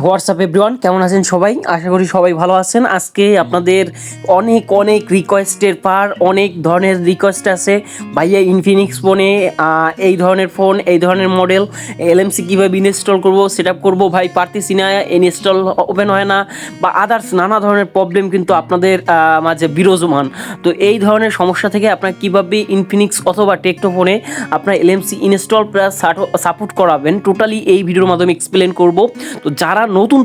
WhatsApp everyone, কেমন আছেন সবাই? আশা করি সবাই ভালো আছেন। আজকে আপনাদের অনেক অনেক রিকোয়েস্টের পার অনেক ধরনের রিকোয়েস্ট আছে। ভাইয়া ইনফিনিক্স ফোনে এই ধরনের ফোন, এই ধরনের মডেল এলএমসি কীভাবে ইনস্টল করব, সেট আপ করবো ভাই, পারতেছি না, ইনস্টল ওপেন হয় না, বা আদার্স নানা ধরনের প্রবলেম কিন্তু আপনাদের মাঝে বিরাজমান। তো এই ধরনের সমস্যা থেকে আপনার কীভাবে ইনফিনিক্স অথবা টেকনো ফোনে আপনার এলএমসি ইনস্টল প্লাস সাপোর্ট করাবেন, টোটালি এই ভিডিওর মাধ্যমে এক্সপ্লেন করব। তো যারা নতুন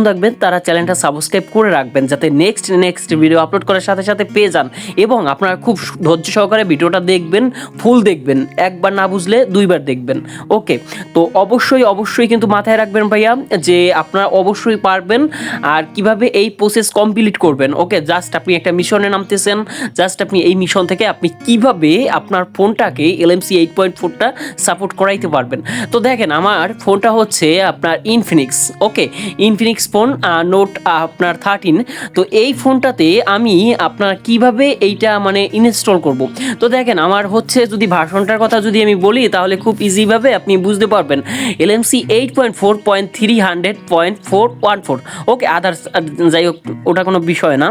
থাকবেন তারা চ্যানেলটা সাবস্ক্রাইব করে রাখবেন, যাতে নেক্সট ভিডিও আপলোড করার সাথে সাথে পেয়ে যান। এবং আপনারা খুব ধৈর্য সহকারে ভিডিওটা দেখবেন, ফুল দেখবেন, একবার না বুঝলে দুইবার দেখবেন। ওকে, তো অবশ্যই কিন্তু মাথায় রাখবেন ভাইয়া যে আপনারা অবশ্যই পারবেন। আর কিভাবে এই প্রসেস কমপ্লিট করবেন, ওকে, জাস্ট আপনি একটা মিশনে নামতেছেন, জাস্ট আপনি এই মিশন থেকে আপনি কিভাবে আপনার ফোনটাকে এলএমসি 8.4টা সাপোর্ট করাইতে পারবেন। তো দেখেন, আমার ফোনটা হচ্ছে আপনার ইনফিনিক্স, ওকে, ইনফিনিক্স ফোন নোট আপনার 13। তো এই ফোনটাতে আমি আপনার কিভাবে এইটা মানে ইনস্টল করব। তো দেখেন, আমার হচ্ছে যদি ভার্সনটার কথা যদি আমি বলি তাহলে খুব ইজিভাবে আপনি বুঝতে পারবেন। এলএমসি 8.4.300.414, ওকে, আদার্স যাই হোক ওটা কোনো বিষয় না।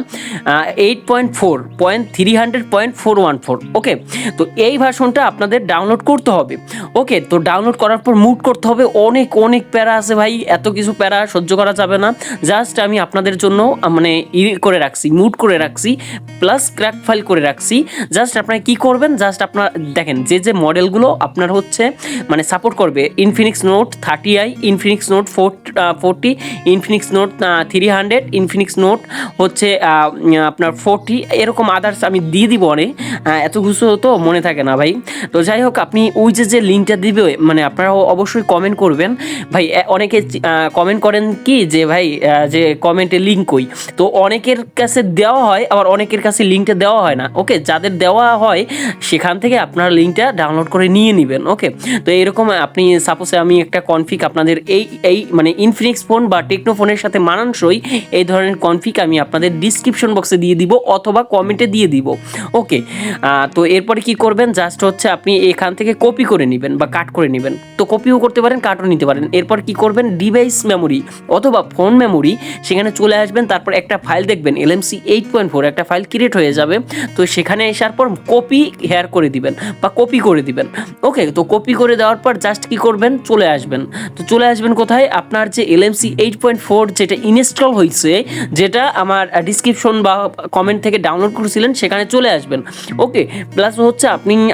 8.4.300.414, ওকে। তো এই ভার্সনটা আপনাদের ডাউনলোড করতে হবে। ওকে, তো ডাউনলোড করার পর মুট করতে হবে। অনেক প্যারা আছে ভাই, এত কিছু প্যারা সহ্য করা যাবে না। জাস্ট আমি আপনাদের জন্য মানে করে রাখছি, মুট করে রাখছি, প্লাস ক্র্যাক ফাইল করে রাখছি। জাস্ট আপনারা কি করবেন, জাস্ট আপনার দেখেন যে মডেলগুলো আপনার হচ্ছে মানে সাপোর্ট করবে, Infinix note 30i, Infinix note 40, Infinix note 300, Infinix note হচ্ছে আপনার 40, এরকম আদার্স আমি দিয়ে দিব অনেক। এত কিছু তো মনে থাকে না ভাই। তো যাই হোক, আপনি ওই যে লিঙ্কটা দিবে মানে আপনারা অবশ্যই কমেন্ট করবেন ভাই। অনেকে কমেন্ট করেন কি যে ভাই যে কমেন্টে লিঙ্ক কই, তো অনেকের কাছে দেওয়া হয়, আবার অনেকের কাছে লিঙ্কটা দেওয়া হয় না। ওকে, যাদের দেওয়া হয় সেখান থেকে আপনারা লিঙ্কটা ডাউনলোড করে নিয়ে নেবেন। ওকে, তো এরকম আপনি সাপোজ আমি একটা কনফিগ আপনাদের এই মানে ইনফিনিক্স ফোন বা টেকনো ফোনের সাথে মানানসই এই ধরনের কনফিগ আমি আপনাদের ডিসক্রিপশন বক্সে দিয়ে দিব অথবা কমেন্টে দিয়ে দিব। ওকে, তো এরপরে কি করবেন, জাস্ট হচ্ছে আপনি এখান থেকে কপি করে নেবেন বা কাট করে নেবেন। তো কপিও করতে পারেন, কাটও নিতে পারেন। এরপর কি করবেন, ডিভাইস মেমোরি অথবা ফোন মেমোরি, সেখানে চলে আসবেন। তারপর একটা ফাইল দেখবেন এলএমসি 8.4 একটা ফাইল ক্রিয়েট হয়ে যাবে। তো সেখানে আসার পর কপি হেয়ার করে দিবেন বা কপি করে দিবেন। ওকে, তো কপি করে দেওয়ার পর জাস্ট কি করবেন, চলে আসবেন। তো চলে আসবেন কোথায়, আপনার যে এলএমসি 8.4 যেটা ইনস্টল হয়েছে, যেটা আমার ডিসক্রিপশন বা কমেন্ট থেকে ডাউনলোড করেছিলেন, সেখানে চলে আসবেন। ওকে, প্লাস হচ্ছে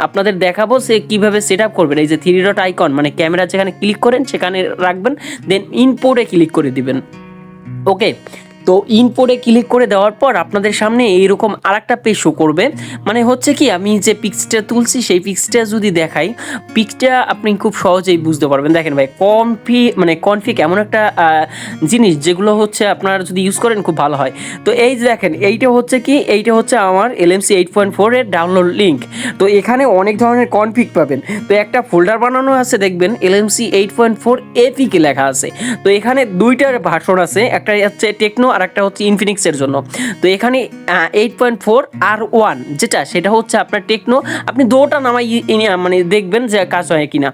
আপনাদের দেখাবো সে কিভাবে সেট আপ করবেন। এই যে 3 ডট আইকন মানে ক্যামেরা যেখানে ক্লিক করেন সেখানে রাখবেন, দেন ইম্পোর্টে ক্লিক করে দিবেন। ওকে, তো ইনপোর্টে ক্লিক করে দেওয়ার পর আপনাদের সামনে এইরকম আরেকটা পেজ শো করবে। মানে হচ্ছে কি, আমি যে পিক্সটা তুলছি সেই পিক্সটা যদি দেখাই, পিক্সটা আপনি খুব সহজেই বুঝতে পারবেন। দেখেন ভাই, কনফিগ এমন একটা জিনিস যেগুলো হচ্ছে আপনারা যদি ইউজ করেন খুব ভালো হয়। তো এই যে দেখেন, এইটা হচ্ছে আমার এলএমসি 8.4 এর ডাউনলোড লিঙ্ক। তো এখানে অনেক ধরনের কনফিগ পাবেন। তো একটা ফোল্ডার বানানো আছে, দেখবেন এলএমসি 8.4 এপিকে লেখা আছে। তো এখানে দুইটার ভার্সন আছে, একটা হচ্ছে টেকনো আর একটা হচ্ছে ইনফিনিক্সের জন্য। তো এখানে 8.4R1 যেটা, সেটা হচ্ছে আপনার টেকনো। আপনি দুটোটা নামাই মানে দেখবেন যে কাজ হয় কিনা।